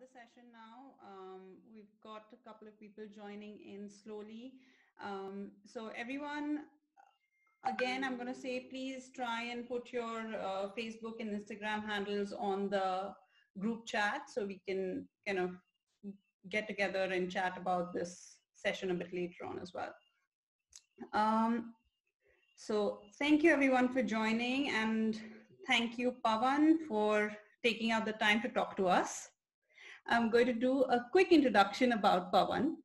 the session now. We've got a couple of people joining in slowly. So everyone, again, I'm going to say, please try and put your Facebook and Instagram handles on the group chat so we can kind of get together and chat about this session a bit later on as well. So thank you everyone for joining, and thank you Pawan for taking out the time to talk to us. I'm going to do a quick introduction about Pawan.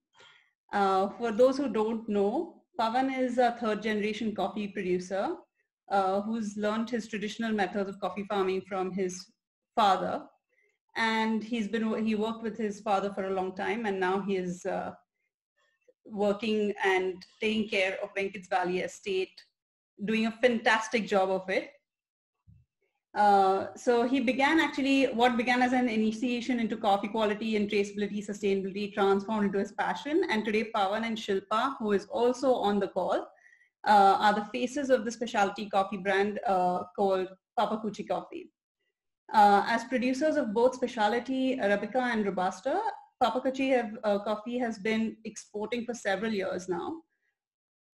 For those who don't know, Pawan is a third generation coffee producer who's learned his traditional methods of coffee farming from his father. And he worked with his father for a long time, and now he is working and taking care of Venkat's Valley Estate, doing a fantastic job of it. So he began what began as an initiation into coffee quality and traceability, sustainability, transformed into his passion. And today Pawan and Shilpa, who is also on the call, are the faces of the specialty coffee brand called Papakuchi Coffee. As producers of both specialty Arabica and Robusta, Papakuchi coffee has been exporting for several years now.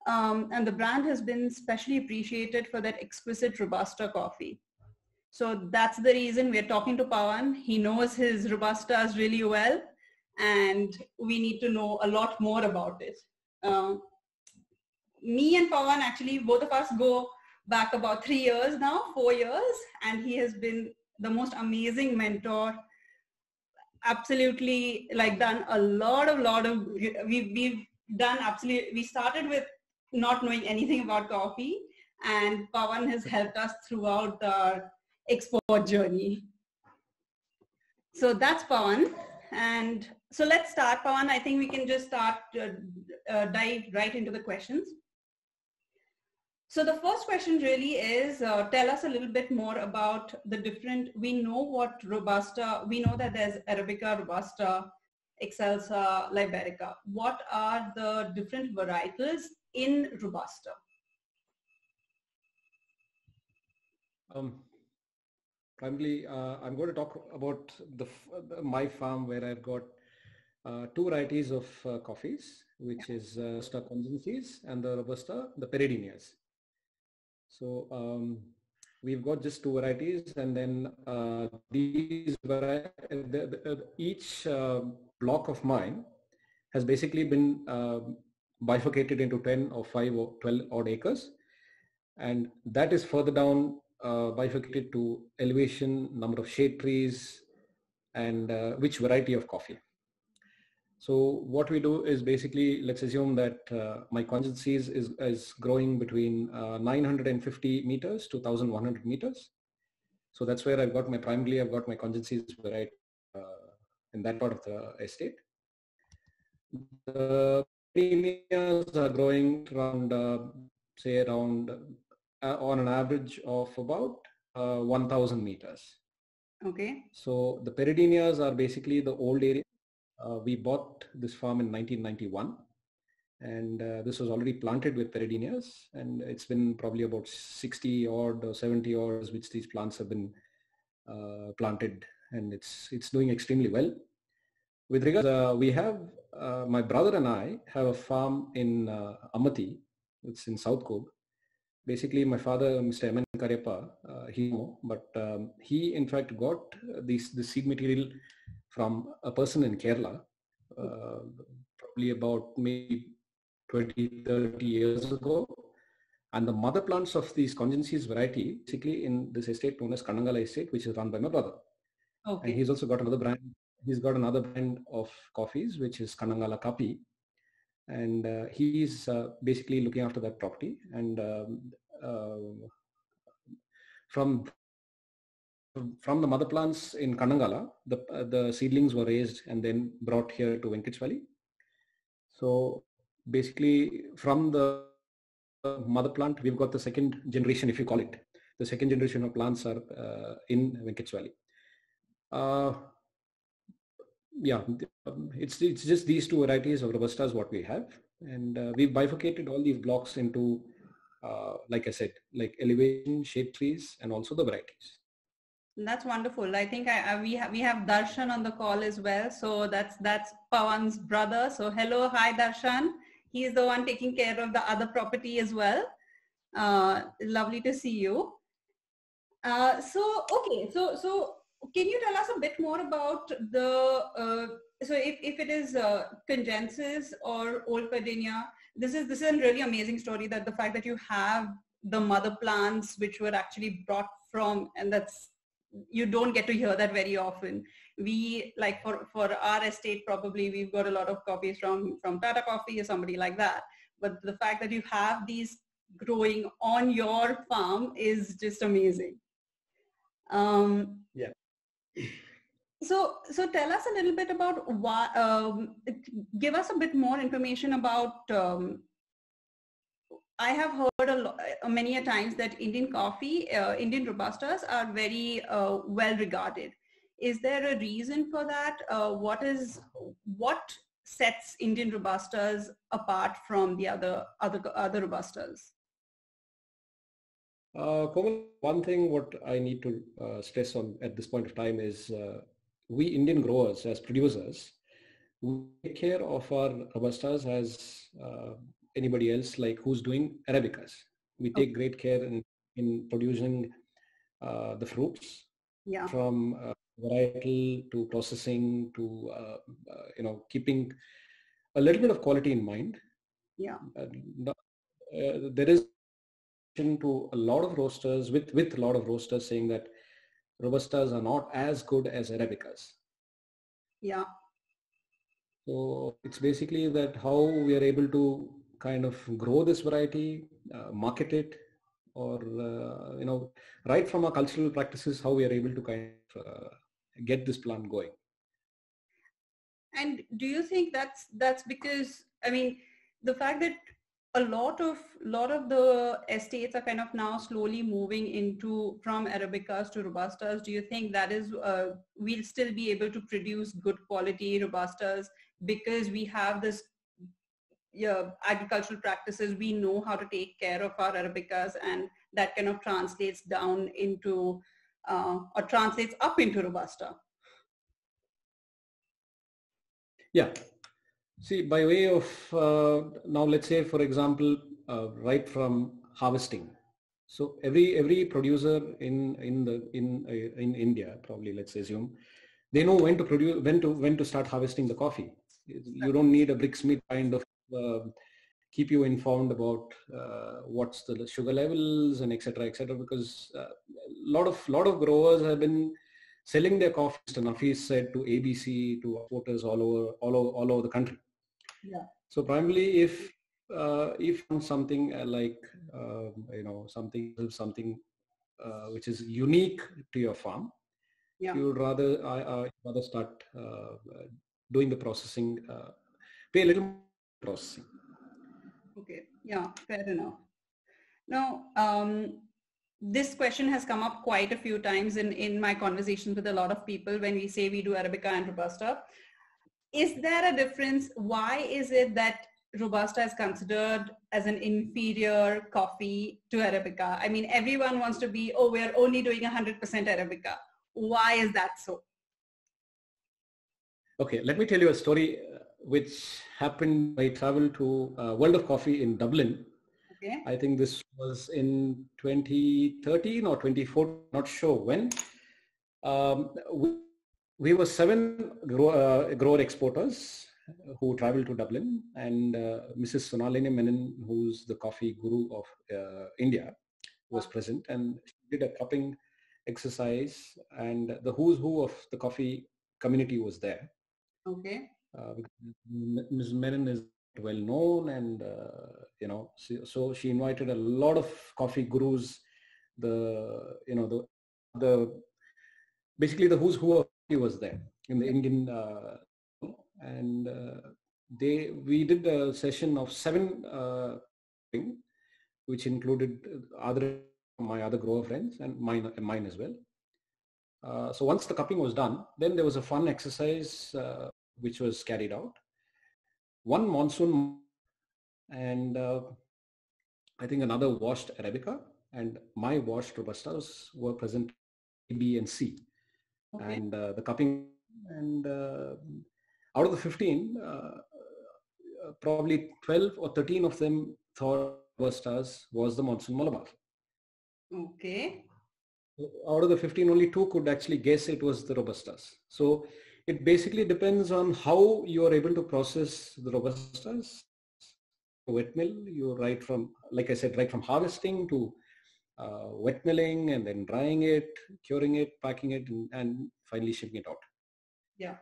And the brand has been specially appreciated for that exquisite Robusta coffee. So that's the reason we're talking to Pawan. He knows his Robustas really well, and we need to know a lot more about it. Me and Pawan, actually, both of us go back about 3 years now, 4 years, and he has been the most amazing mentor. Absolutely, like done a lot of, we've done absolutely, we started with not knowing anything about coffee, and Pawan has helped us throughout our export journey. So that's Pawan. And so let's start, Pawan. I think we can just start, dive right into the questions. So the first question really is, tell us a little bit more about the different, we know what Robusta, we know that there's Arabica, Robusta, Excelsa, Liberica. What are the different varietals in Robusta? Primarily, I'm going to talk about my farm where I've got two varieties of coffees, which is Robusta Congencies and the Robusta, the Peridinias. So we've got just two varieties, and then each block of mine has basically been bifurcated into 10 or 5 or 12 odd acres, and that is further down bifurcated to elevation, number of shade trees, and which variety of coffee. So what we do is basically, let's assume that my Congencies is growing between 950 meters to 1100 meters. So that's where I've got my Congencies variety in that part of the estate. The Peridinias are growing around, on an average of about 1000 meters. Okay. So the Peridinias are basically the old area. We bought this farm in 1991, and this was already planted with Peridinias, and it's been probably about 60 odd or 70 odd which these plants have been planted, and it's doing extremely well. With regards, we have my brother and I have a farm in Amati. It's in South Cobb. Basically, my father, Mr. M. N. Karyappa, he in fact got the seed material from a person in Kerala, probably about maybe 20-30 years ago. And the mother plants of these Congencies variety, basically in this estate known as Kannangala Estate, which is run by my brother. Okay. And he's also got another brand. He's got another brand of coffees, which is Kannangala Kapi. And he's basically looking after that property. And from the mother plants in Kannangala, the seedlings were raised and then brought here to Venkat's Valley. So basically, from the mother plant, we've got the second generation, if you call it. The second generation of plants are in Venkat's Valley. Yeah, it's just these two varieties of Robustas what we have, and we've bifurcated all these blocks into, like I said, like elevation, shade trees, and also the varieties. That's wonderful. I think we have Darshan on the call as well. So that's Pawan's brother. So hello, hi Darshan. He is the one taking care of the other property as well. Lovely to see you. So can you tell us a bit more about the so if it is Congensis or Old Padinia, this is a really amazing story, that the fact that you have the mother plants which were actually brought from, and that's, you don't get to hear that very often. We, like, for our estate, probably we've got a lot of coffees from Tata Coffee or somebody like that, but the fact that you have these growing on your farm is just amazing. Yeah. So tell us a little bit about why, give us a bit more information about, I have heard many a times that Indian coffee, Indian Robustas are very well regarded. Is there a reason for that? What sets Indian Robustas apart from the other Robustas? Komal, one thing what I need to stress on at this point of time is we Indian growers as producers, we take care of our Robustas as anybody else, like who's doing Arabicas. We take great care in producing the fruits, from varietal to processing to keeping a little bit of quality in mind. There is to a lot of roasters with a lot of roasters saying that Robustas are not as good as Arabicas. Yeah. So it's basically that how we are able to kind of grow this variety, market it, or right from our cultural practices, how we are able to kind of get this plant going. And do you think that's because, I mean, the fact that a lot of the estates are kind of now slowly moving from Arabicas to Robustas, do you think that is we'll still be able to produce good quality Robustas because we have this agricultural practices, we know how to take care of our Arabicas, and that kind of translates down into or translates up into Robusta? Yeah. See, by way of now, let's say, for example, right from harvesting. So every producer in India, probably, let's assume, they know when to produce, when to start harvesting the coffee. You don't need a bricksmith kind of keep you informed about what's the sugar levels and etc., because a lot of growers have been selling their coffee, Mr. Nafis said, to ABC, to exporters all over the country. Yeah. So primarily, if something like something which is unique to your farm, you would rather start doing the processing, pay a little more processing. Okay. Yeah. Fair enough. Now, this question has come up quite a few times in my conversations with a lot of people when we say we do Arabica and Robusta. Is there a difference? Why is it that Robusta is considered as an inferior coffee to Arabica? I mean, everyone wants to be, oh, we're only doing 100% Arabica. Why is that so? Okay, let me tell you a story which happened. I traveled to World of Coffee in Dublin. Okay. I think this was in 2013 or 2014, not sure when. We were 7 grower exporters who traveled to Dublin, and Mrs. Sonalini Menon, who's the coffee guru of India, was present, and she did a cupping exercise, and the who's who of the coffee community was there. Okay. Ms. Menon is well known, and so she invited a lot of coffee gurus, basically the who's who of coffee was there in the Indian, and we did a session of 7 which included my other grower friends and mine as well. So once the cupping was done, then there was a fun exercise which was carried out. One monsoon, and I think another washed Arabica and my washed Robustas were present B, and C. Okay. And the cupping, and out of the 15, probably 12 or 13 of them thought Robustas was the Monsoon Malabar. Okay. Out of the 15, only 2 could actually guess it was the Robustas. So it basically depends on how you are able to process the Robustas. Wet mill, you right from, like I said, right from harvesting to wet milling, and then drying it, curing it, packing it, and finally shipping it out. Yeah.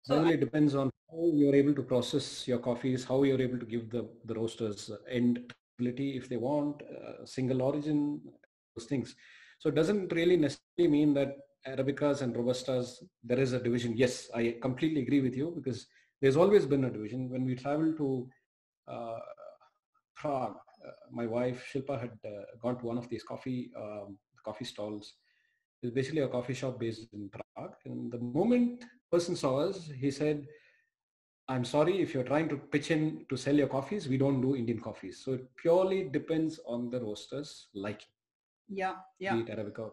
So it really depends on how you're able to process your coffees, how you're able to give the roasters end ability if they want, single origin, those things. So it doesn't really necessarily mean that Arabicas and Robustas, there is a division. Yes, I completely agree with you, because there's always been a division. When we travel to Prague, my wife Shilpa had gone to one of these coffee stalls. It's basically a coffee shop based in Prague. And the moment person saw us, he said, "I'm sorry, if you're trying to pitch in to sell your coffees, we don't do Indian coffees." So it purely depends on the roasters liking. Yeah, yeah. Be it Arabica.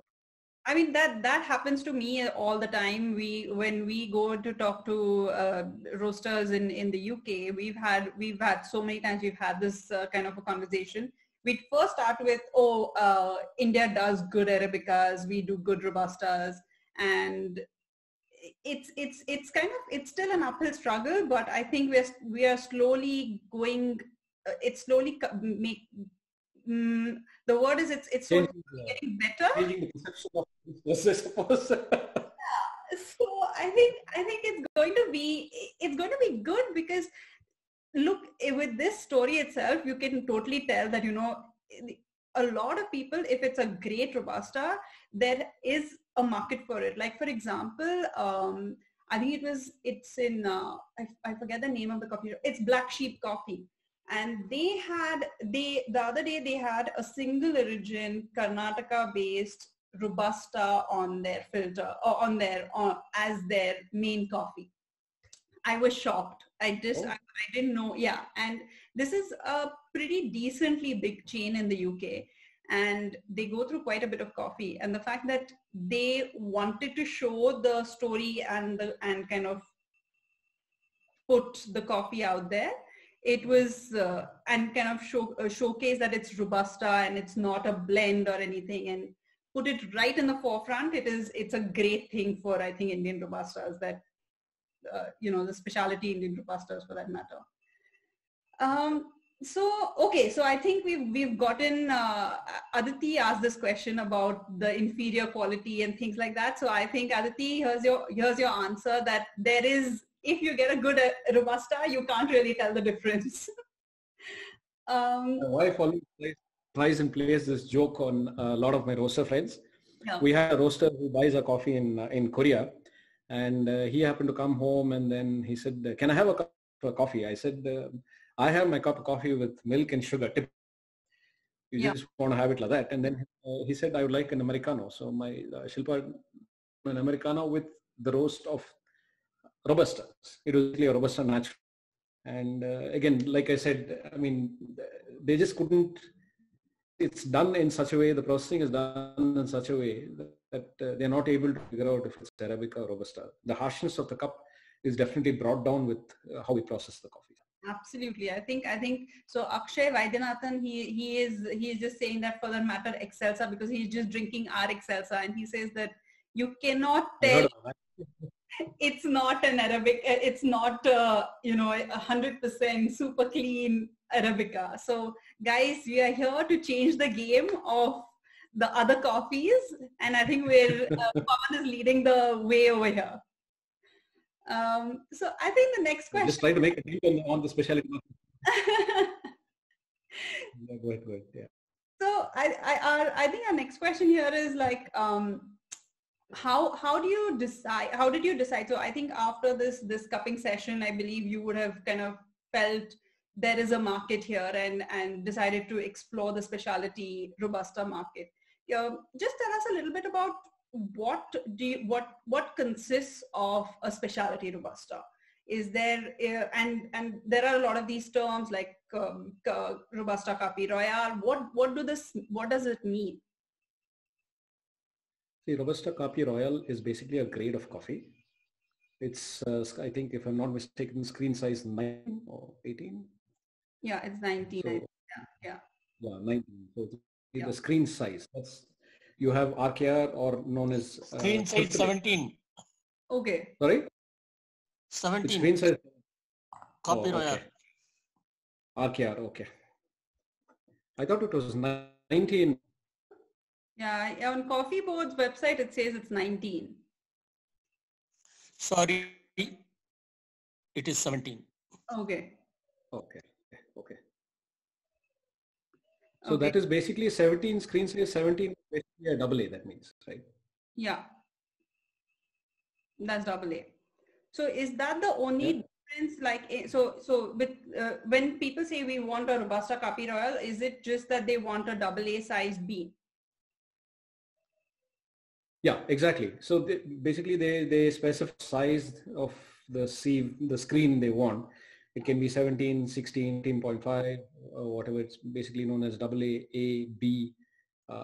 I mean, that happens to me all the time. When we go to talk to roasters in the UK, we've had so many times we've had this kind of a conversation. We first start with, India does good Arabicas, we do good Robustas, and it's kind of, it's still an uphill struggle, but I think we are slowly going. It's slowly the word is it's slowly getting better. Changing the perception of this, I suppose. So I think it's going to be good, because look, with this story itself, you can totally tell that, a lot of people, if it's a great Robusta, there is a market for it. Like, for example, I think it's in, I forget the name of the coffee shop. It's Black Sheep Coffee. And the other day they had a single origin Karnataka based Robusta on their filter, or as their main coffee. I was shocked. I didn't know. Yeah. And this is a pretty decently big chain in the UK, and they go through quite a bit of coffee. And the fact that they wanted to show the story and kind of put the coffee out there, it was and kind of showcase that it's Robusta and it's not a blend or anything, and put it right in the forefront. It's a great thing for, I think, Indian Robustas, that the specialty Indian Robustas, for that matter. So I think we've gotten, Aditi asked this question about the inferior quality and things like that. So I think, Aditi, here's your answer, that there is, if you get a good Robusta, you can't really tell the difference. My wife always tries and plays this joke on a lot of my roaster friends. Yeah. We have a roaster who buys our coffee in Korea, and he happened to come home, and then he said, "Can I have a cup of coffee?" I said, "I have my cup of coffee with milk and sugar. You just want to have it like that." And then he said, "I would like an Americano." So my Shilpa, an Americano with the roast of Robusta. It was really a Robusta natural. And again, like I said, I mean, they just couldn't, it's done in such a way, the processing is done in such a way that they're not able to figure out if it's Arabica or Robusta. The harshness of the cup is definitely brought down with how we process the coffee. Absolutely. I think so. Akshay Vaidyanathan, he is just saying that, for that matter, Excelsa, because he's just drinking our Excelsa, and he says that you cannot tell it's not an Arabic, it's not 100% super clean Arabica. So guys, we are here to change the game of the other coffees, and I think we're Pawan is leading the way over here. So I think the next question. Just try to make a deal on the specialty. Yeah, go ahead. Yeah. So I think our next question here is like, how do you decide? How did you decide? So I think after this cupping session, I believe you would have kind of felt there is a market here, and decided to explore the specialty Robusta market. Just tell us a little bit about what consists of a specialty Robusta. Is there and there are a lot of these terms like Robusta Capi Royale. What does it mean? See, Robusta Coffee Royal is basically a grade of coffee. It's, I think, if I'm not mistaken, screen size 9 or 18. Yeah, it's 19. So Yeah. yeah, 19. So Yeah. the screen size. That's, you have RKR, or known as Screen size AAA. 17. Okay. Sorry? It's 17. screen size. Coffee Oh, Royal. okay. RKR, okay. I thought it was 19. Yeah, on Coffee Board's website, it says it's 19. Sorry, it is 17. Okay. Okay. Okay. So Okay. that is basically 17, screen size 17, basically a AA, that means, right? Yeah. That's AA. So is that the only difference? Like, so with when people say we want a Robusta Coffee Royal, is it just that they want a AA size bean? Yeah, exactly. So basically they specify size of the screen they want. It can be 17, 16, 18.5, or whatever. It's basically known as AA, A, B,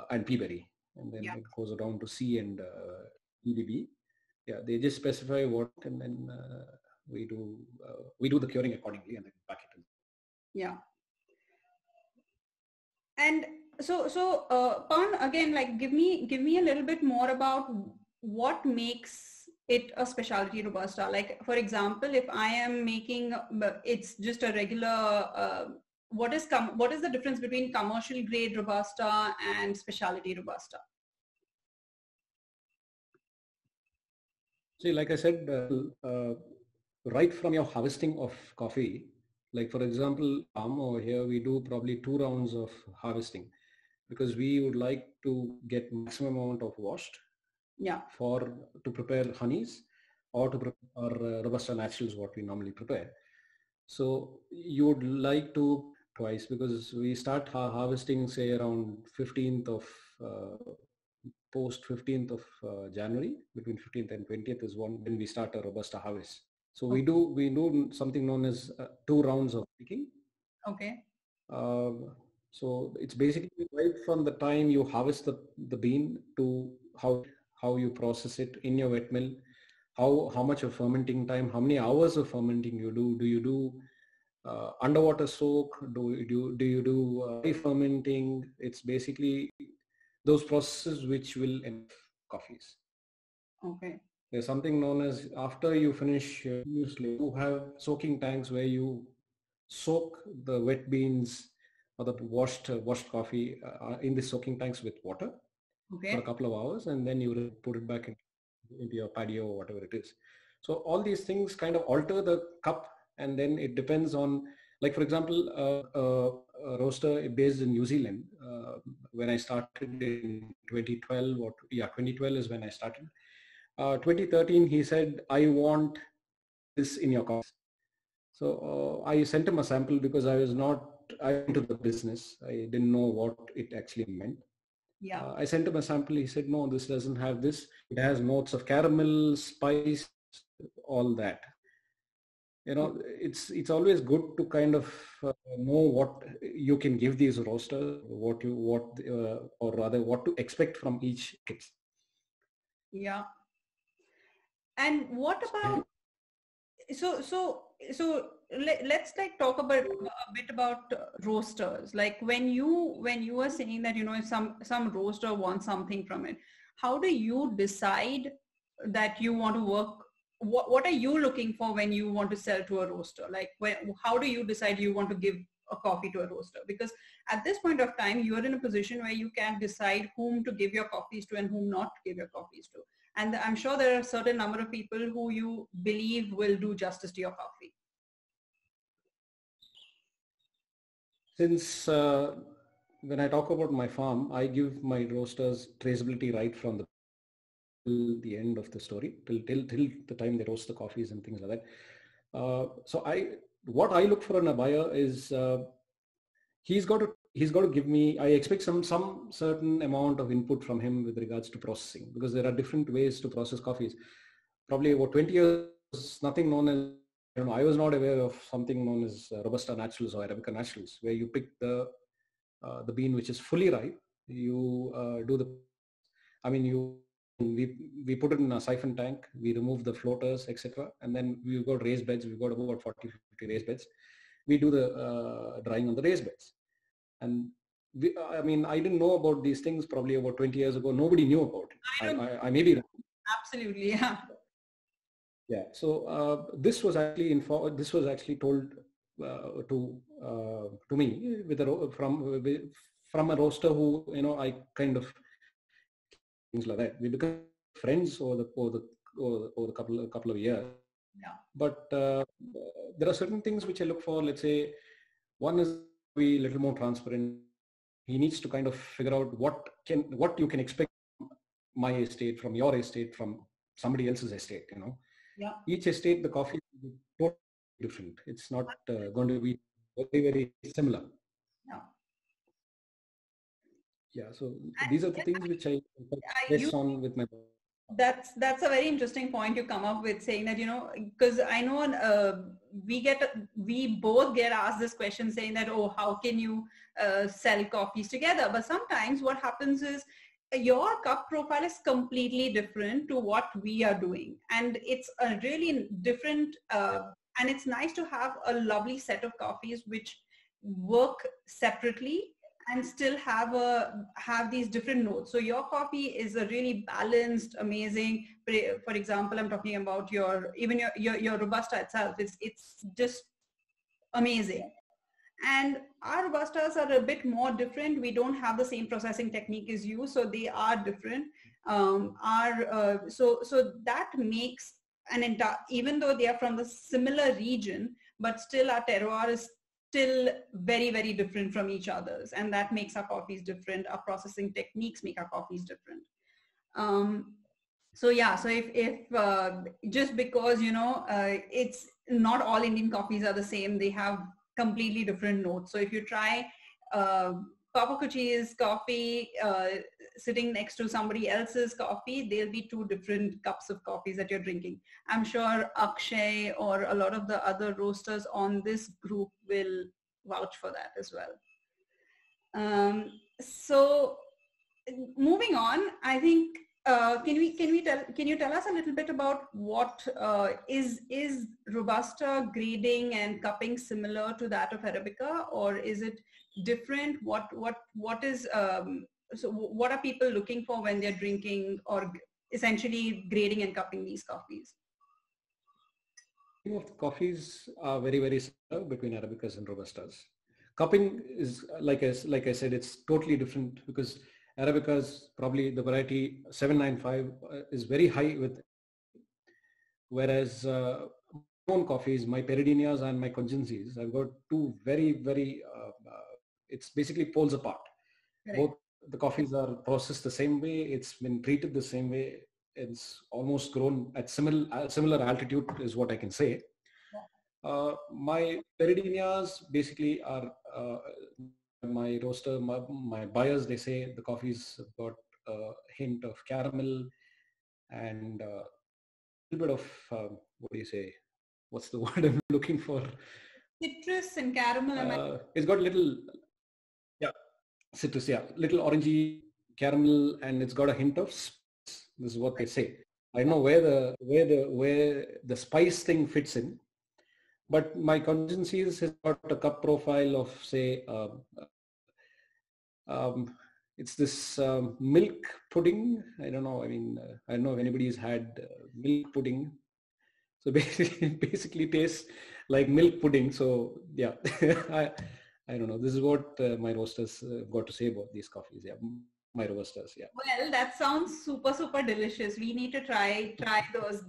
and Peaberry. And then it goes down to C and EDB. Yeah, they just specify what, and then we do the curing accordingly and then pack it in. Yeah. And so Pawan, again, like give me a little bit more about what makes it a specialty Robusta. Like, for example, if I am making, it's just a regular, what is the difference between commercial grade Robusta and specialty Robusta? See, like I said, right from your harvesting of coffee, like for example, over here, we do probably 2 rounds of harvesting, because we would like to get maximum amount of washed, to prepare honeys, or to prepare Robusta naturals, what we normally prepare. So you would like to twice, because we start harvesting say around 15th of post 15th of January, between 15th and 20th is when we start a Robusta harvest. So we do something known as 2 rounds of picking. Okay. So it's basically right from the time you harvest the bean to how you process it in your wet mill, how much of fermenting time, how many hours of fermenting you do. Do you do underwater soak? Do you do fermenting? It's basically those processes which will end coffees. Okay. There's something known as, after you finish, you have soaking tanks where you soak the wet beans or the washed coffee in the soaking tanks with water for a couple of hours, and then you put it back into your patio or whatever it is. So all these things kind of alter the cup, and then it depends on, like for example, a roaster based in New Zealand. When I started in 2012, 2012 is when I started. 2013, he said, I want this in your coffee. So I sent him a sample, because I into the business. I didn't know what it actually meant. Yeah. I sent him a sample. He said, no, this doesn't have this. It has notes of caramel, spice, all that. You know, it's always good to kind of know what you can give these roasters, or rather what to expect from each kit. Yeah. And what about, let's like talk about a bit about roasters. Like when you are saying that, if some roaster wants something from it, how do you decide that you want to work? What are you looking for when you want to sell to a roaster? Like how do you decide you want to give a coffee to a roaster? Because at this point of time, you're in a position where you can decide whom to give your coffees to and whom not to give your coffees to. And I'm sure there are a certain number of people who you believe will do justice to your coffee. Since when I talk about my farm, I give my roasters traceability right from the end of the story, till the time they roast the coffees and things like that. So what I look for in a buyer is he's got to give me, I expect some certain amount of input from him with regards to processing, because there are different ways to process coffees. Probably about 20 years, nothing known as, I was not aware of something known as Robusta Naturals or Arabica Naturals, where you pick the bean which is fully ripe. You you we put it in a siphon tank, we remove the floaters, etc. And then we've got raised beds. We've got about 40, 50 raised beds. We do the drying on the raised beds. And I mean, I didn't know about these things probably about 20 years ago. Nobody knew about it. I may be wrong. Absolutely, yeah. Yeah. So this was actually told to me from a roaster who, you know, I kind of things like that. We become friends over the couple of years. Yeah. But there are certain things which I look for. Let's say one is be a little more transparent. He needs to kind of figure out what you can expect from my estate, from your estate, from somebody else's estate. You know, yeah. Each estate, the coffee will be totally different. It's not going to be very, very similar. Yeah. Yeah. So these are the things which I press on with my. That's a very interesting point you come up with, saying that, you know, because I know we both get asked this question saying that, oh, how can you sell coffees together? But sometimes what happens is your cup profile is completely different to what we are doing, and it's a really different and it's nice to have a lovely set of coffees which work separately and still have these different notes. So your coffee is a really balanced, amazing. For example, I'm talking about your Robusta itself. It's just amazing. And our Robustas are a bit more different. We don't have the same processing technique as you, so they are different. So that makes an entire, even though they are from the similar region, but still our terroir is still very, very different from each other's, and that makes our coffees different. Our processing techniques make our coffees different. So yeah, so if just because, you know, it's not all Indian coffees are the same, they have completely different notes. So if you try Papa Kuchi's coffee sitting next to somebody else's coffee, there'll be two different cups of coffees that you're drinking. I'm sure Akshay or a lot of the other roasters on this group will vouch for that as well. So moving on, I think can you tell us a little bit about what is Robusta grading and cupping similar to that of Arabica, or is it different? What is so what are people looking for when they're drinking or essentially grading and cupping these coffees? The coffees are very, very similar between Arabicas and Robustas. Cupping is, like I said, it's totally different because Arabicas, probably the variety 795 is very high with, whereas my own coffees, my Peridinias and my Congencies, I've got two very, very, it's basically poles apart. Right. Both the coffees are processed the same way. It's been treated the same way. It's almost grown at similar altitude is what I can say. Yeah. My Peridinias basically are my roaster, my buyers, they say the coffee's got a hint of caramel and a little bit of, what do you say? What's the word I'm looking for? Citrus and caramel. It's got little, yeah, citrus, yeah, little orangey caramel, and it's got a hint of spice. This is what they say. I don't know where the spice thing fits in, but my Congencies has got a cup profile of, say, it's this milk pudding. I don't know. I mean, I don't know if anybody's had milk pudding. So basically tastes like milk pudding. So yeah, I don't know. This is what my roasters got to say about these coffees. Yeah, my roasters. Yeah. Well, that sounds super, super delicious. We need to try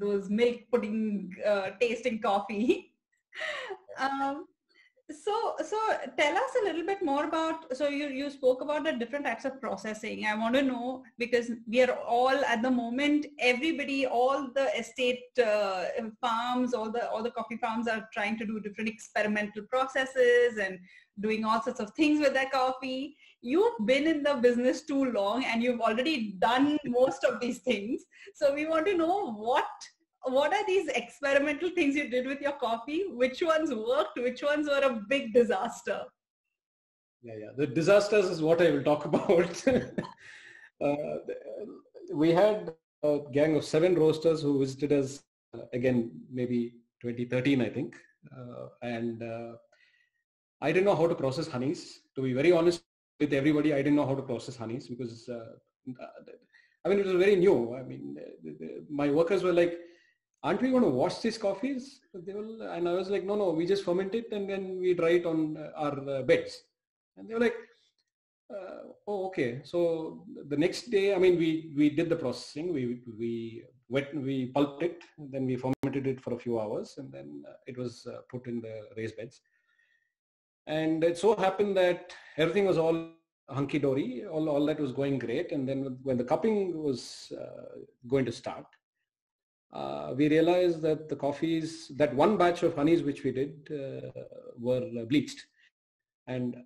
those milk pudding tasting coffee. So tell us a little bit more about, so you spoke about the different types of processing. I want to know, because we are all at the moment, everybody, all the estate farms, all the coffee farms are trying to do different experimental processes and doing all sorts of things with their coffee. You've been in the business too long and you've already done most of these things. So we want to know what are these experimental things you did with your coffee? Which ones worked? Which ones were a big disaster? Yeah. The disasters is what I will talk about. We had a gang of 7 roasters who visited us again, maybe 2013, I think. And I didn't know how to process honeys. To be very honest with everybody, I didn't know how to process honeys because, I mean, it was very new. I mean, my workers were like, aren't we going to wash these coffees? And I was like, no, we just ferment it and then we dry it on our beds. And they were like, oh, okay. So the next day, I mean, we did the processing. We pulped it, then we fermented it for a few hours, and then it was put in the raised beds. And it so happened that everything was all hunky-dory, all that was going great. And then when the cupping was going to start, we realized that the coffees, that one batch of honeys which we did were bleached. And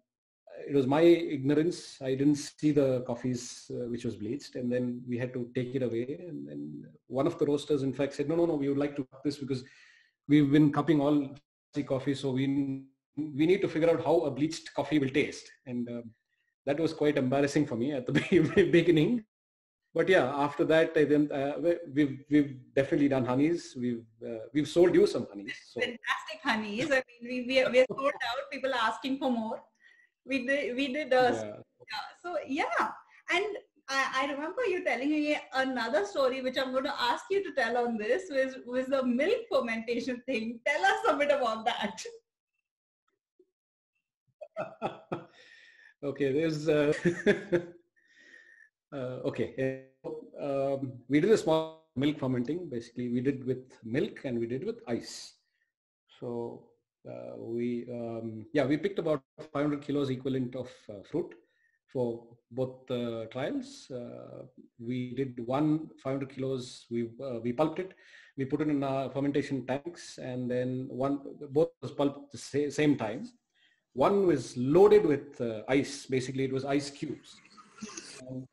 it was my ignorance. I didn't see the coffees which was bleached, and then we had to take it away. And then one of the roasters, in fact, said, no, we would like to cup this because we've been cupping all the coffee, so we need to figure out how a bleached coffee will taste. And that was quite embarrassing for me at the beginning. But yeah, after that, we've definitely done honeys. We've sold you some honeys. So. Fantastic honeys. I mean, we're sold out. People are asking for more. We did. So yeah, and I remember you telling me another story, which I'm going to ask you to tell on this, was the milk fermentation thing. Tell us a bit about that. Okay, there's okay. We did a small milk fermenting. Basically, we did with milk and we did with ice. So we picked about 500 kilos equivalent of fruit for both trials. We did 500 kilos. We pulped it. We put it in our fermentation tanks, and then both was pulped at the same time. One was loaded with ice. Basically, it was ice cubes. And,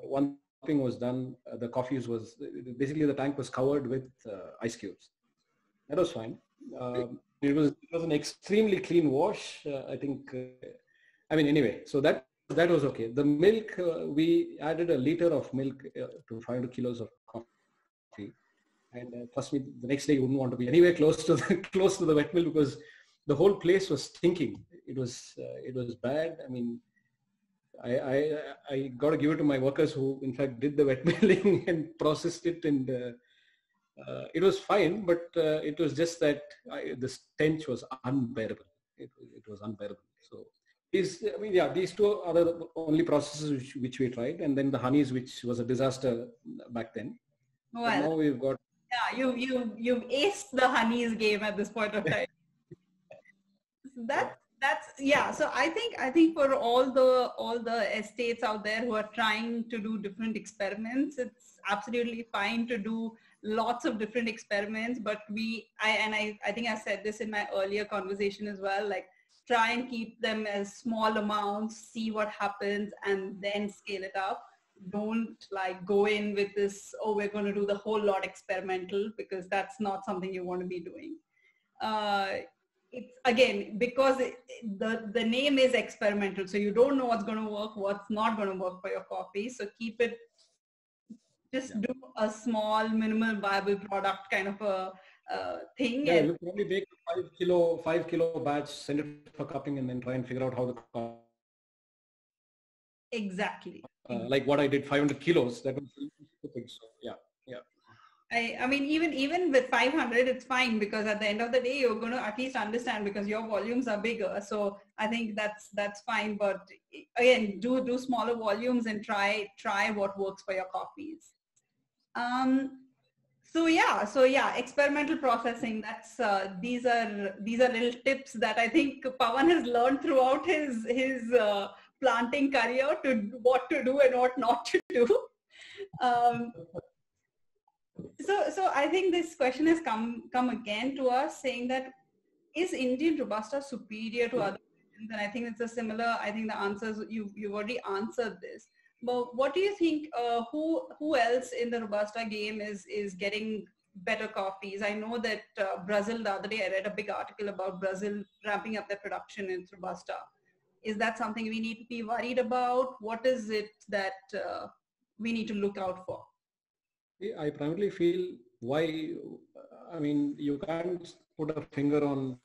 one thing was done. The coffees was basically the tank was covered with ice cubes. That was fine. It was an extremely clean wash. I think. I mean, anyway. So that was okay. The milk, we added a liter of milk to 500 kilos of coffee, and trust me, the next day you wouldn't want to be anywhere close to the wet mill because the whole place was stinking. It was bad. I mean, I got to give it to my workers who, in fact, did the wet milling and processed it, and it was fine. But it was just that the stench was unbearable. It was unbearable. So these two are the only processes which we tried, and then the honeys, which was a disaster back then. Well, but now we've got. Yeah, you've aced the honeys game at this point of time. That's yeah. So I think for all the estates out there who are trying to do different experiments, it's absolutely fine to do lots of different experiments. But I think I said this in my earlier conversation as well. Like, try and keep them as small amounts, see what happens, and then scale it up. Don't like go in with this, oh, we're going to do the whole lot experimental, because that's not something you want to be doing. It's again, because the name is experimental, so you don't know what's going to work, what's not going to work for your coffee. So keep it, just do a small minimal viable product kind of a thing. Yeah, you probably make a 5 kilo batch, send it for cupping, and then try and figure out how the exactly. Like what I did, 500 kilos. That was so yeah. I mean, even with 500, it's fine, because at the end of the day, you're going to at least understand, because your volumes are bigger. So I think that's fine. But again, do smaller volumes and try what works for your coffees. So yeah, experimental processing. That's these are little tips that I think Pawan has learned throughout his planting career, to what to do and what not to do. So I think this question has come again to us, saying that, is Indian Robusta superior to other regions? And I think it's a similar, I think the answers, you've already answered this. But what do you think, who else in the Robusta game is getting better coffees? I know that Brazil, the other day I read a big article about Brazil ramping up their production in Robusta. Is that something we need to be worried about? What is it that we need to look out for? I primarily feel why, I mean, you can't put a finger on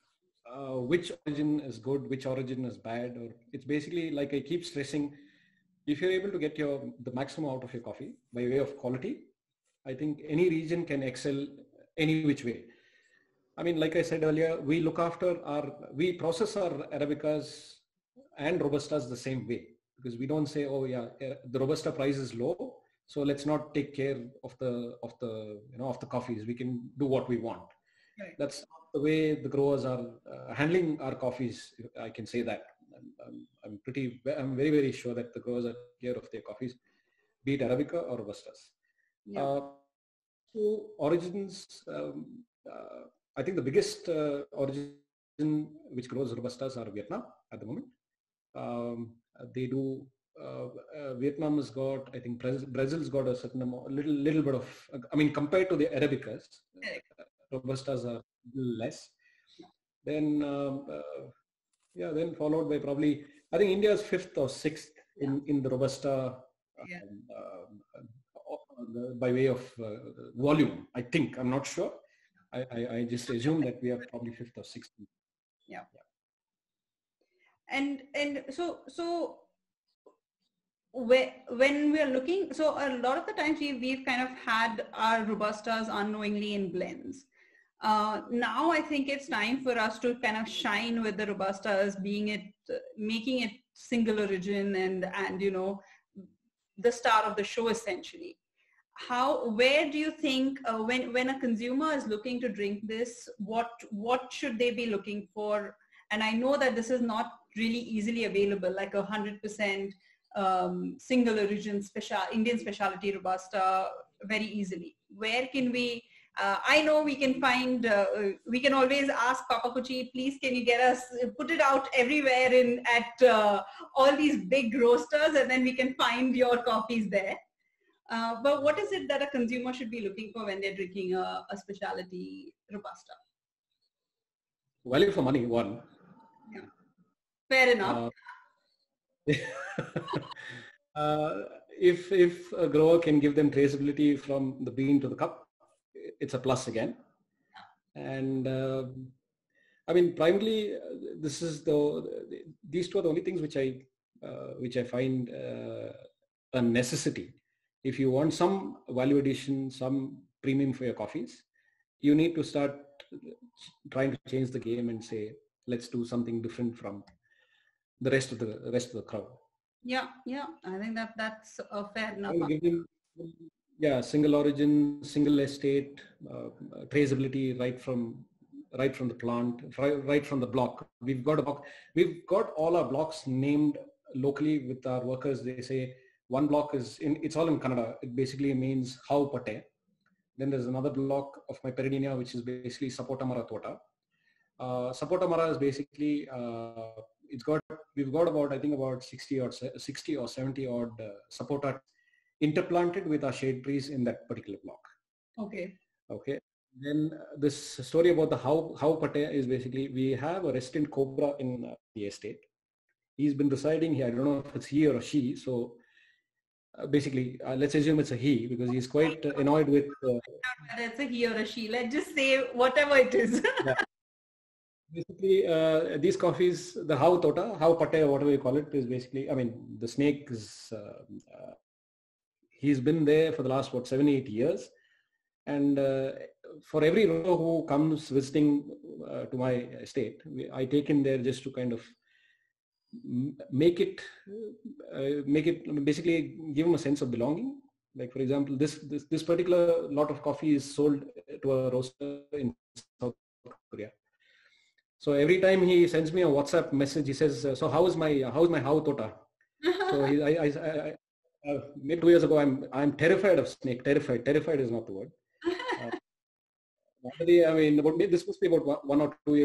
which origin is good, which origin is bad, or it's basically like I keep stressing, if you're able to get the maximum out of your coffee by way of quality, I think any region can excel any which way. I mean, like I said earlier, we process our Arabicas and Robustas the same way, because we don't say, oh yeah, the Robusta price is low, so let's not take care of the coffees. We can do what we want. Right. That's not the way the growers are handling our coffees. I can say that. I'm very, very sure that the growers are taking care of their coffees, be it Arabica or Robustas. Yeah. So origins, I think the biggest origin which grows Robustas are Vietnam at the moment. They do. Vietnam has got, I think Brazil's got a certain amount, little bit of. I mean, compared to the Arabicas, Robustas are less. Then, then followed by probably, I think India is 5th or 6th in the Robusta. Yeah. By way of volume, I think. I'm not sure. I just assume that we are probably 5th or 6th. Yeah. And so when we are looking, so a lot of the times we've kind of had our Robustas unknowingly in blends. Now I think it's time for us to kind of shine with the Robustas, making it single origin and the star of the show essentially. Where do you think when a consumer is looking to drink this, what should they be looking for? And I know that this is not really easily available, like 100% single origin Indian specialty Robusta very easily. Where can we? I know we can find. We can always ask Papa Kuchi, please, can you put it out everywhere at all these big roasters, and then we can find your coffees there. But what is it that a consumer should be looking for when they're drinking a specialty Robusta? Value for money, one. Yeah. Fair enough. If a grower can give them traceability from the bean to the cup, it's a plus again. And I mean, primarily, these two are the only things which I find a necessity. If you want some value addition, some premium for your coffees, you need to start trying to change the game and say, let's do something different from the rest of the crowd. Yeah. I think that's fair enough. Single origin, single estate, traceability right from the plant, right from the block. We've got all our blocks named locally with our workers. They say one block it's all in Kannada. It basically means how pate. Then there's another block of my Peridiniya, which is basically Sapota Mara Tota. Sapota Mara is basically we've got about 60 or 70 odd Sapota interplanted with our shade trees in that particular block. Okay. Then this story about the how pate is basically, we have a resident cobra in the estate. He's been residing here. I don't know if it's he or she. So basically, let's assume it's a he, because he's quite annoyed with. Whether it's a he or a she, let's just say whatever it is. Yeah. Basically, these coffees, the how pate, whatever you call it, is basically, I mean, the snake is. He's been there for the last 7-8 years, and for every row who comes visiting to my estate, I take him there just to kind of make it basically give him a sense of belonging. Like, for example, this particular lot of coffee is sold to a roaster in South Korea. So every time he sends me a WhatsApp message, he says, "So how's my how tota?" So maybe 2 years ago, I'm terrified of snake. Terrified is not the word. I mean, this must be about 1 or 2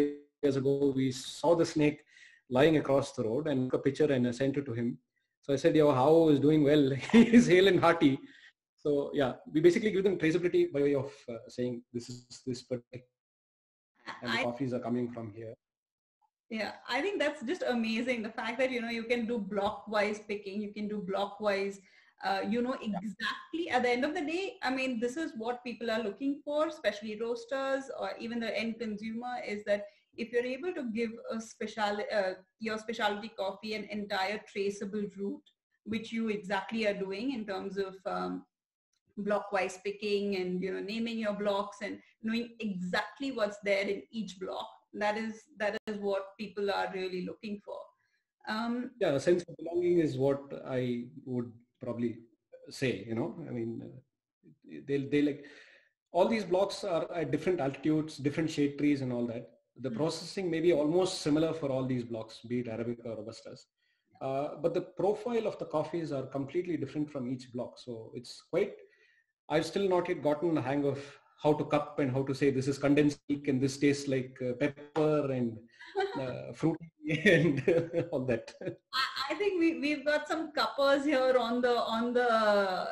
years ago. We saw the snake lying across the road and took a picture and I sent it to him. So I said, "Yo, how is doing well?" He's hale and hearty. So yeah, we basically give them traceability by way of saying this particular, and the coffees are coming from here. Yeah, I think that's just amazing. The fact that, you can do block-wise picking, you can do block-wise You know exactly at the end of the day, I mean, this is what people are looking for, especially roasters or even the end consumer, is that if you're able to give your specialty coffee an entire traceable route, which you exactly are doing in terms of block-wise picking and naming your blocks and knowing exactly what's there in each block, that is what people are really looking for. Yeah, a sense of belonging is what I would probably say. I mean, they like all these blocks are at different altitudes, different shade trees, and all that. The processing may be almost similar for all these blocks, be it Arabica or Robustas. But the profile of the coffees are completely different from each block. So it's quite, I've still not yet gotten the hang of how to cup and how to say this is condensed milk and this tastes like pepper and fruity and all that. I think we've got some cuppers here on the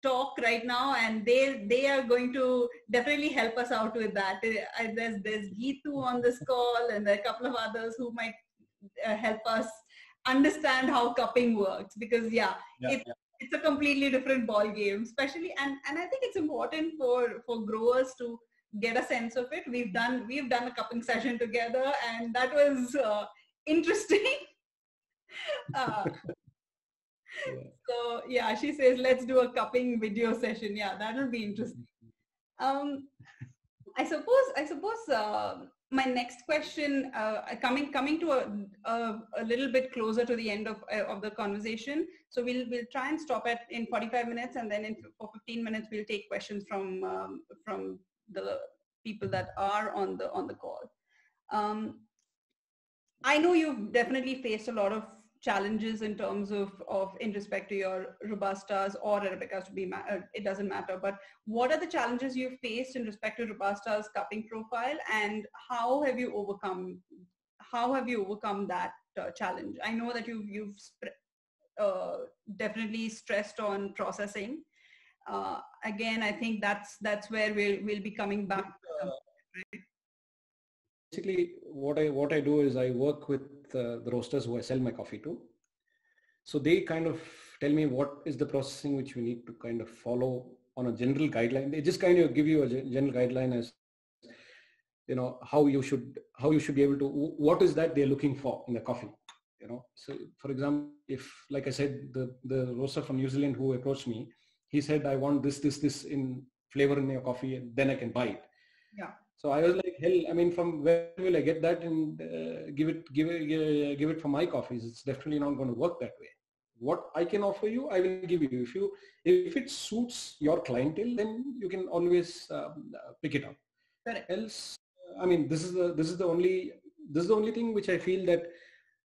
talk right now, and they are going to definitely help us out with that. There's Geetu on this call, and there are a couple of others who might help us understand how cupping works, because it's a completely different ball game, especially, and I think it's important for growers to get a sense of it. We've done a cupping session together, and that was interesting. So yeah, she says let's do a cupping video session. Yeah, that'll be interesting. I suppose my next question, coming to a little bit closer to the end of the conversation. So we'll try and stop in 45 minutes, and then for 15 minutes we'll take questions from the people that are on the call. I know you've definitely faced a lot of challenges in terms of in respect to your Robustas or Arabicas, it doesn't matter, but what are the challenges you've faced in respect to Robusta's cupping profile, and how have you overcome that challenge? I know that you've definitely stressed on processing. Again, I think that's where we'll be coming back. Basically, what I do is I work with the roasters who I sell my coffee to. So they kind of tell me what is the processing which we need to kind of follow on a general guideline. They just kind of give you a general guideline as how you should be able to, what is that they're looking for in the coffee. So for example, if, like I said, the roaster from New Zealand who approached me, he said, I want this in flavor in your coffee, and then I can buy it. Yeah. So I was like, hell, I mean, from where will I get that and give it for my coffees? It's definitely not going to work that way. What I can offer you, I will give you. If it suits your clientele, then you can always pick it up. Correct. Else, I mean, this is the only thing which I feel that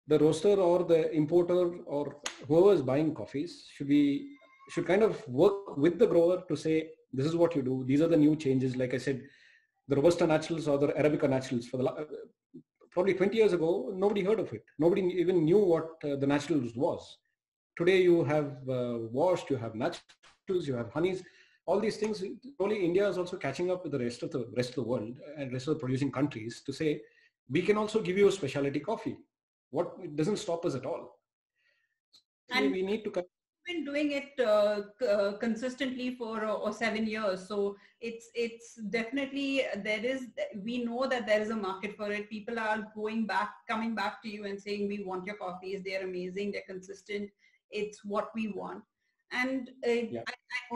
the roaster or the importer or whoever is buying coffees should kind of work with the grower to say, this is what you do. These are the new changes. Like I said, the Robusta Naturals or the Arabica Naturals, probably 20 years ago, nobody heard of it. Nobody even knew what the Naturals was. Today you have washed, you have Naturals, you have honeys, all these things. Probably India is also catching up with the rest of the world and rest of the producing countries to say, we can also give you a specialty coffee. It doesn't stop us at all. So we need to been doing it consistently for 7 years, so it's definitely we know that there is a market for it. People are coming back to you and saying, we want your coffees, they're amazing, they're consistent, it's what we want. And I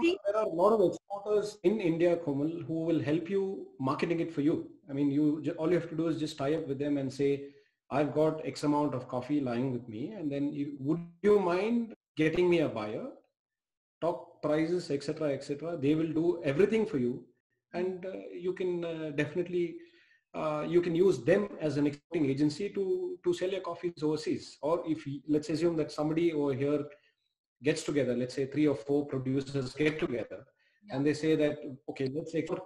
think there are a lot of exporters in India, Komal, who will help you marketing it for you. I mean, all you have to do is just tie up with them and say, I've got X amount of coffee lying with me, and then would you mind getting me a buyer, talk prices, etc., etc. They will do everything for you, and you can definitely you can use them as an exporting agency to sell your coffees overseas. Or if let's assume that somebody over here gets together, let's say 3 or 4 producers get together, and they say that, okay, let's export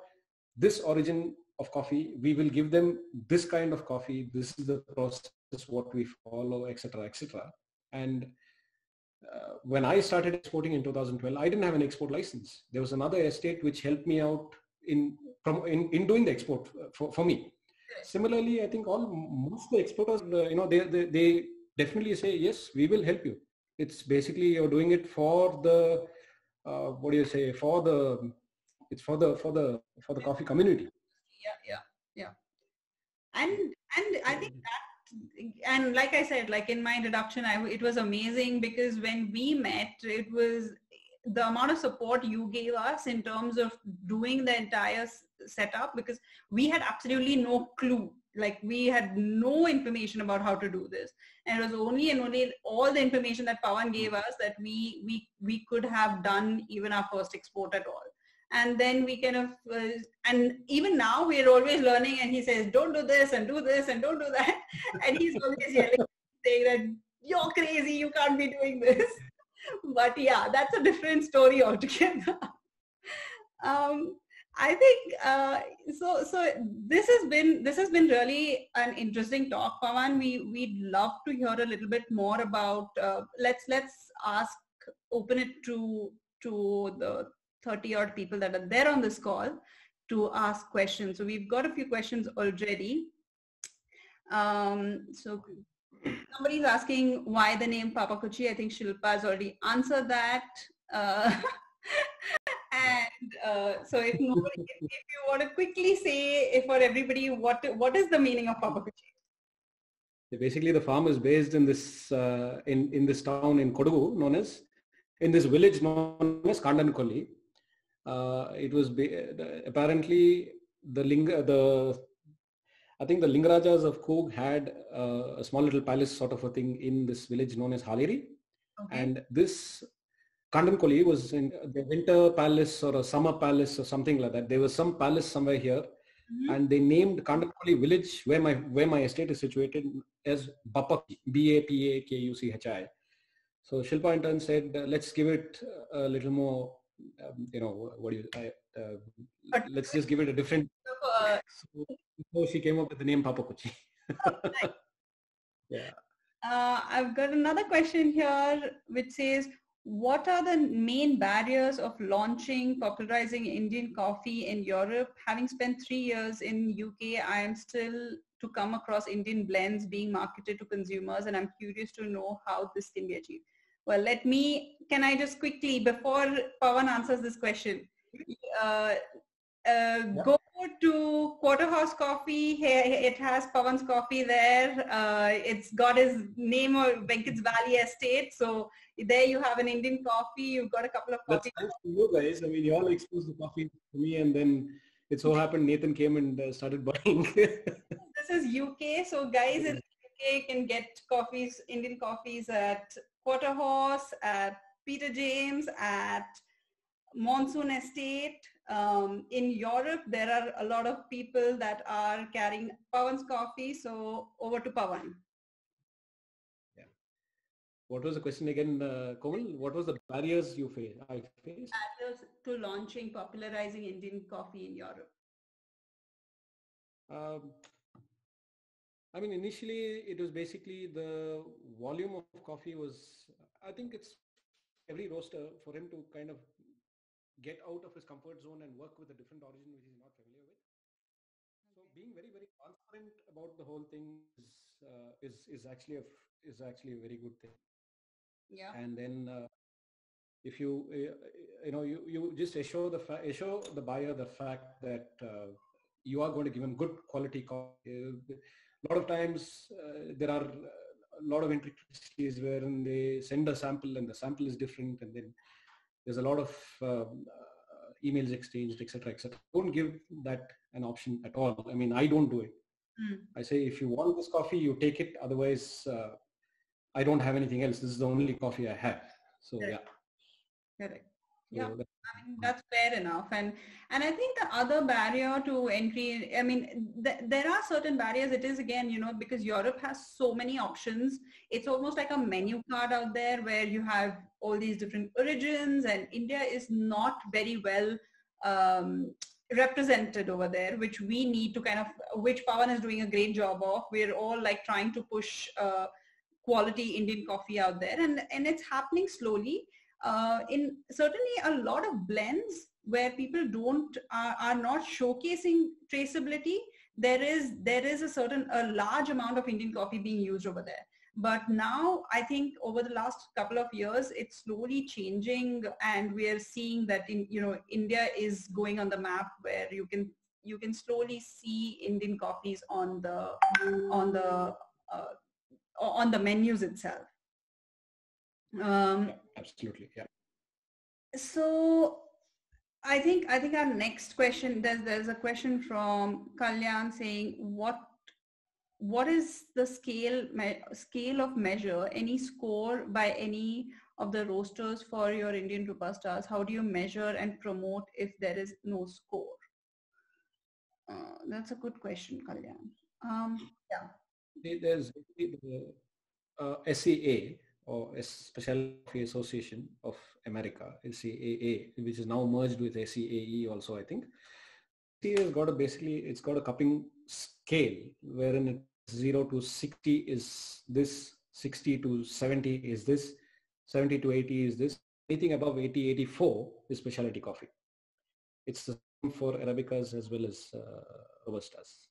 this origin of coffee, we will give them this kind of coffee, this is the process, what we follow, etc., etc. And when I started exporting in 2012, I didn't have an export license. There was another estate which helped me out in doing the export for me. Similarly, I think most of the exporters, they definitely say, yes, we will help you. it's basically you're doing it for the what do you say, for the, it's for the coffee community. Yeah. And I think that, and like I said, like in my introduction, it was amazing because when we met, it was the amount of support you gave us in terms of doing the entire setup, because we had absolutely no clue. Like we had no information about how to do this, and it was only and only all the information that Pawan gave us that we could have done even our first export at all. And then we kind of, and even now we're always learning, and he says, don't do this and do this and don't do that. And he's always yelling, saying that you're crazy, you can't be doing this. But yeah, that's a different story altogether. I think so this has been really an interesting talk, Pawan. We'd love to hear a little bit more about let's open it to the 30 odd people that are there on this call to ask questions. So we've got a few questions already. So somebody's asking why the name Papakuchi. I think Shilpa has already answered that. So if you want to quickly say for everybody, what is the meaning of Papakuchi? Basically, the farm is based in this in this town in Kodagu, in this village known as Kandankolli. It was apparently I think the Lingarajas of Coog had a small little palace sort of a thing in this village known as Haleri. Okay. And this Kandankolli was in the winter palace or a summer palace or something like that. There was some palace somewhere here, and they named Kandankolli village, where my estate is situated, as Bapakuchi, Bapakuchi. So Shilpa in turn said, let's give it a little more, let's just give it a different. So she came up with the name Papakuchi. Yeah. I've got another question here which says, what are the main barriers of launching, popularizing Indian coffee in Europe? Having spent 3 years in UK, I am still to come across Indian blends being marketed to consumers, and I'm curious to know how this can be achieved. Well, can I just quickly, before Pawan answers this question, go to Quarterhouse Coffee. It has Pawan's coffee there. It's got his name of Venkat's Valley Estate. So there you have an Indian coffee. You've got a couple of coffee. That's thanks to you guys. I mean, you all exposed the coffee to me, and then it so happened Nathan came and started buying. This is UK. So guys in UK can get coffees, Indian coffees at Quarterhouse, at Peter James, at Monsoon Estate. In Europe, there are a lot of people that are carrying Pawan's coffee. So over to Pawan. Yeah. What was the question again, Komal? What was the barriers you faced? Barriers to launching, popularizing Indian coffee in Europe. I mean, initially it was basically the volume of coffee was, I think it's every roaster for him to kind of get out of his comfort zone and work with a different origin which he's not familiar with. So being very, very transparent about the whole thing is actually a very good thing. Yeah. And then if you you just assure the buyer the fact that you are going to give him good quality coffee. A lot of times there are a lot of intricacies wherein they send a sample and the sample is different, and then there's a lot of emails exchanged, etc., etc. Don't give that an option at all. I mean, I don't do it. I say, if you want this coffee, you take it. Otherwise, I don't have anything else. This is the only coffee I have. So Correct. Yeah. Correct. Yeah, I mean, that's fair enough. And I think the other barrier to entry, I mean, there are certain barriers. It is, again, because Europe has so many options. It's almost like a menu card out there where you have all these different origins, and India is not very well represented over there, which we need to which Pawan is doing a great job of. We're all like trying to push quality Indian coffee out there, and it's happening slowly. In certainly a lot of blends where people are not showcasing traceability, there is a large amount of Indian coffee being used over there. But now I think over the last couple of years, it's slowly changing, and we are seeing that India is going on the map where you can slowly see Indian coffees uh, on the menus itself. Absolutely, yeah. So I think our next question, there's a question from Kalyan saying, what is the scale of measure, any score by any of the roasters for your Indian Robustas? How do you measure and promote if there is no score? That's a good question, Kalyan. Yeah. There's the SCA, or Specialty Coffee Association of America, SCAA, which is now merged with SCAE also, I think. SCA has got it's got a cupping scale wherein it's 0 to 60 is this, 60 to 70 is this, 70 to 80 is this. Anything above 80, 84 is specialty coffee. It's the same for Arabicas as well as Robustas.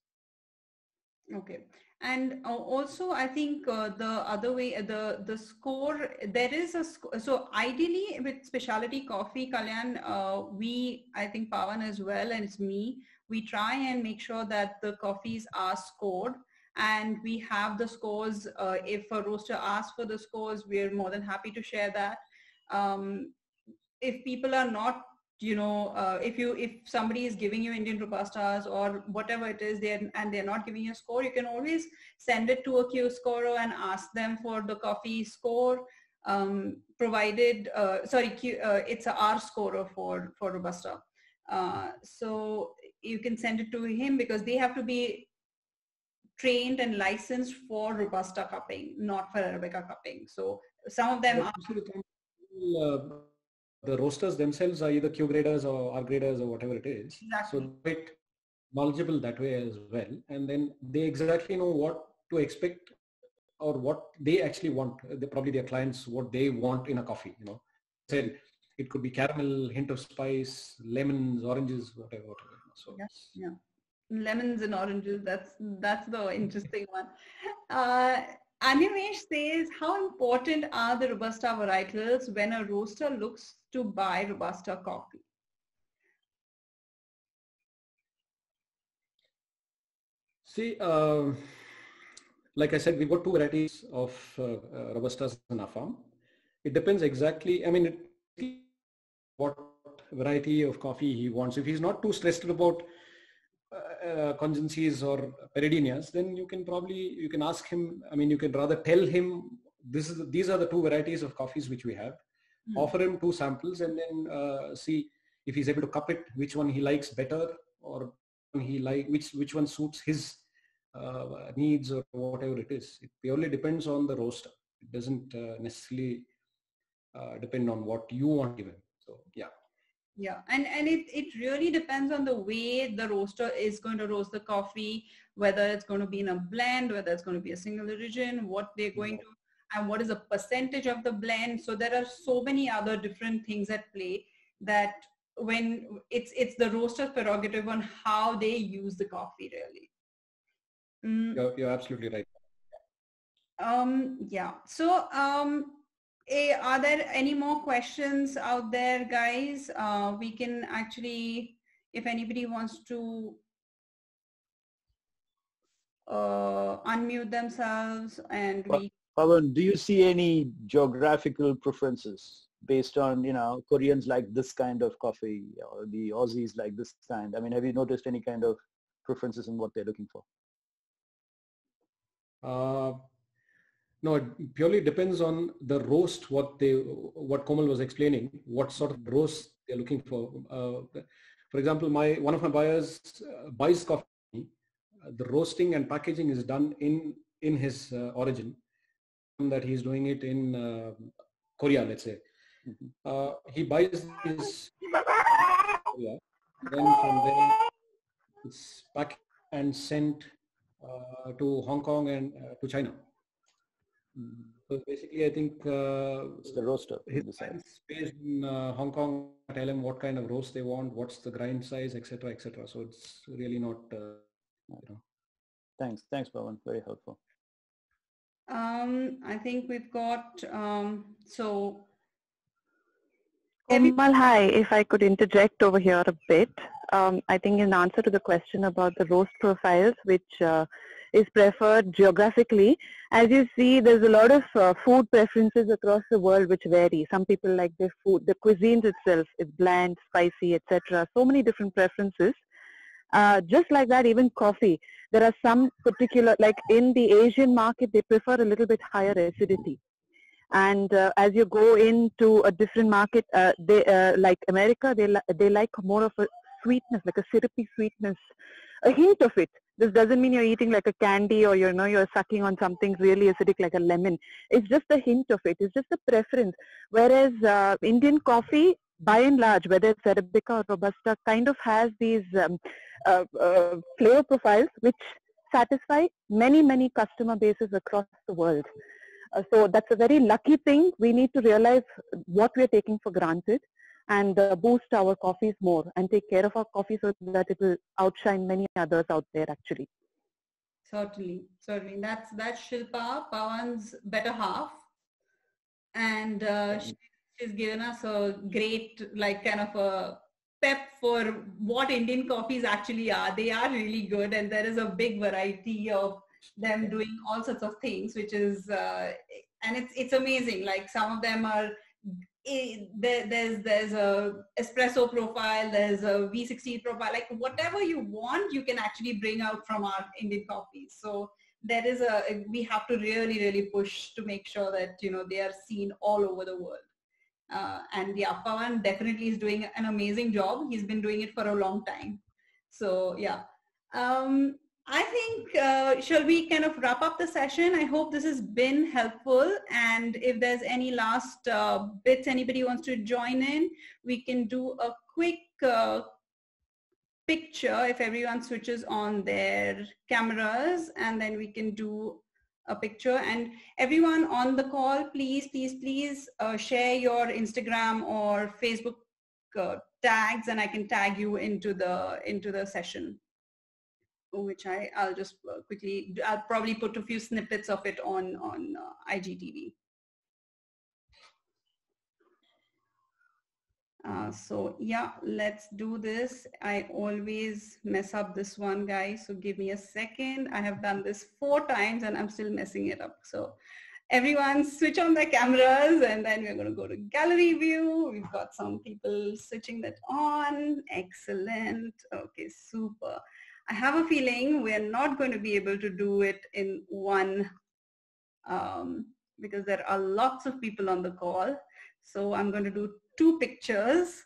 Okay. And also, I think the other way, the score, there is a score. So ideally with specialty coffee, Kalyan, I think Pawan as well, and it's me, we try and make sure that the coffees are scored, and we have the scores. If a roaster asks for the scores, we're more than happy to share that. If people are not, if somebody is giving you Indian Robustas or whatever it is, and they're not giving you a score, you can always send it to a Q scorer and ask them for the coffee score, provided, it's a R scorer for Robusta. So you can send it to him, because they have to be trained and licensed for Robusta cupping, not for Arabica cupping. So some of them the roasters themselves are either Q graders or R graders or whatever it is. Exactly. So they're quite knowledgeable that way as well. And then they exactly know what to expect or what they actually want. Probably their clients, what they want in a coffee, Said it could be caramel, hint of spice, lemons, oranges, whatever. So yeah. Lemons and oranges, that's the interesting one. Animesh says, how important are the Robusta varietals when a roaster looks to buy Robusta coffee? See, like I said, we've got two varieties of Robustas in our farm. It depends exactly, what variety of coffee he wants. If he's not too stressed about congencies or peridinias, then you can ask him, you can rather tell him, these are the two varieties of coffees which we have. Mm-hmm. Offer him two samples and then see if he's able to cup it, which one he likes better, or which one suits his needs or whatever it is. It purely depends on the roaster. It doesn't necessarily depend on what you want given. So yeah. Yeah, and it really depends on the way the roaster is going to roast the coffee, whether it's going to be in a blend, whether it's going to be a single origin, what they're going to, and what is the percentage of the blend. So there are so many other different things at play that when it's the roaster's prerogative on how they use the coffee, really. You're absolutely right. Yeah. So are there any more questions out there, guys? We can actually, if anybody wants to unmute themselves, and Pawan, do you see any geographical preferences based on, Koreans like this kind of coffee, or the Aussies like this kind? Have you noticed any kind of preferences in what they're looking for? No, it purely depends on the roast, what Komal was explaining, what sort of roast they're looking for. For example, one of my buyers buys coffee. The roasting and packaging is done in his origin, that he's doing it in Korea, let's say. Mm-hmm. He buys his Korea, then from there it's packed and sent to Hong Kong and to China. So basically, I think it's the roaster. His clients based in Hong Kong tell him what kind of roast they want, what's the grind size, etc., etc. So it's really not, Thanks, Pawan. Very helpful. I think we've got, so. Komal, hi. If I could interject over here a bit, I think in answer to the question about the roast profiles, which is preferred geographically, as you see, there's a lot of food preferences across the world which vary. Some people like their food, the cuisines itself is bland, spicy, etc. So many different preferences. Just like that, even coffee, there are some particular, like in the Asian market, they prefer a little bit higher acidity. And as you go into a different market, they like America, they like more of a sweetness, like a syrupy sweetness, a hint of it. This doesn't mean you're eating like a candy or you're sucking on something really acidic like a lemon. It's just a hint of it. It's just a preference. Whereas Indian coffee, by and large, whether it's Arabica or Robusta, kind of has these flavor profiles which satisfy many customer bases across the world. So that's a very lucky thing. We need to realize what we're taking for granted and boost our coffees more and take care of our coffee so that it will outshine many others out there actually. Certainly. That's Shilpa, Pawan's better half. And she's given us a great, like, kind of a pep for what Indian coffees actually are. They are really good, and there is a big variety of them doing all sorts of things, which is and it's amazing. Like, some of them are there's a espresso profile, there's a V60 profile, like whatever you want you can actually bring out from our Indian coffees. So there is we have to really push to make sure that they are seen all over the world. And yeah, Pawan definitely is doing an amazing job. He's been doing it for a long time. So yeah, I think, shall we kind of wrap up the session? I hope this has been helpful. And if there's any last bits anybody wants to join in, we can do a quick picture if everyone switches on their cameras, and then we can do a picture. And everyone on the call, please share your Instagram or Facebook tags, and I can tag you into the session, which I'll just quickly, I'll probably put a few snippets of it on IGTV. So yeah, let's do this. I always mess up this one, guys, so give me a second. I have done this 4 times and I'm still messing it up. So everyone switch on their cameras, and then we're going to go to gallery view. We've got some people switching that on. Excellent. Okay, super. I have a feeling we're not going to be able to do it in one because there are lots of people on the call. So I'm going to do 2 pictures.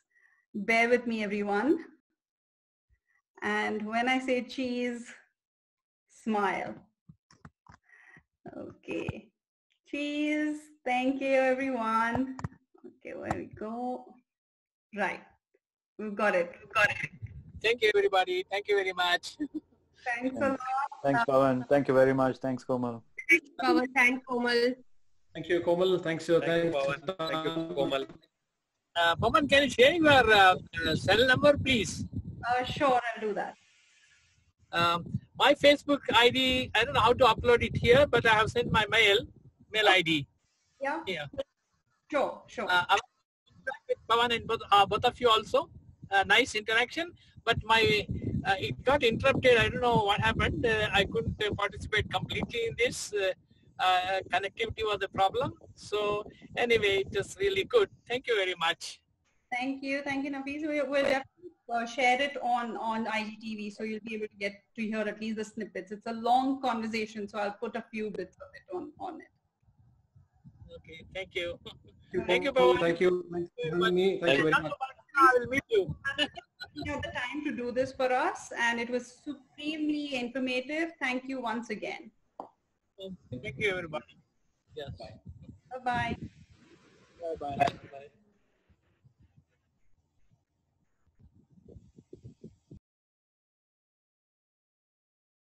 Bear with me, everyone. And when I say cheese, smile. Okay. Cheese. Thank you, everyone. Okay, where we go. Right. We've got it. Thank you, everybody. Thank you very much. Thanks a lot. Thanks, Pawan. Thank you very much. Thanks, Komal. Pawan, thanks, Komal. Thank you, Komal. Thanks, Pawan. Thank you, Komal. Pawan, can you share your cell number, please? Sure, I'll do that. My Facebook ID, I don't know how to upload it here, but I have sent my mail ID. Yeah? Yeah. Sure. I'm with Pawan and both of you also. Nice interaction, but it got interrupted. I don't know what happened. I couldn't participate completely in this. Connectivity was the problem. So anyway, it was really good. Thank you very much. Thank you, Nafees. We'll definitely share it on IGTV, so you'll be able to get to hear at least the snippets. It's a long conversation, so I'll put a few bits of it on it. Okay, thank you. Thank you, Pawan. Thank you. Thanks for having me. Thank you very much. I will meet you. You had the time to do this for us, and it was supremely informative. Thank you once again. Thank you, everybody. Yes. Bye-bye. Bye-bye.